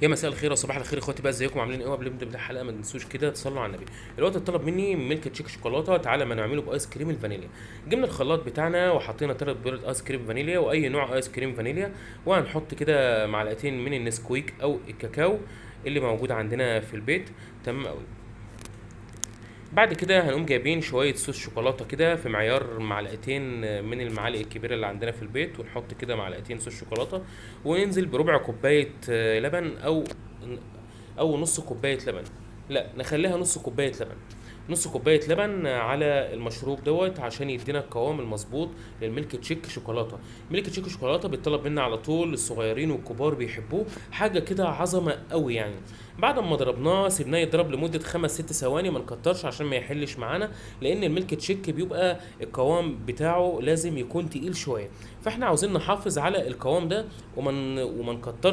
يا مساء الخير وصباح الخير اخواتي، بقى ازيكم عاملين ايه؟ قبل ما نبدا الحلقه ما تنسوش كده تصلوا على النبي. الوقت اتطلب مني ميلك تشيك شوكولاته، تعالى ما نعمله بايس كريم الفانيليا. جبنا الخلاط بتاعنا وحطينا 3 بيضات ايس كريم فانيليا واي نوع ايس كريم فانيليا، وهنحط كده معلقتين من النسكويك او الكاكاو اللي موجود عندنا في البيت. تمام قوي. بعد كده هنقوم جايبين شويه صوص شوكولاته كده في معيار معلقتين من المعالق الكبيره اللي عندنا في البيت، ونحط كده معلقتين صوص شوكولاته، وننزل بربع كوبايه لبن او نص كوبايه لبن. لا نخليها نص كوبايه لبن. نص كوبايه لبن على المشروب دوت عشان يدينا القوام المظبوط للميلك تشيك شوكولاته. ميلك تشيك شوكولاته بيطلب منا على طول، الصغيرين والكبار بيحبوه، حاجه كده عظمه قوي يعني. بعد ما ضربناه سيبناه يضرب لمده 5 6 ثواني، ما نكترش عشان ما يحلش معانا، لان الميلك تشيك بيبقى القوام بتاعه لازم يكون تقيل شويه، فاحنا عاوزين نحافظ على القوام ده وما نكترش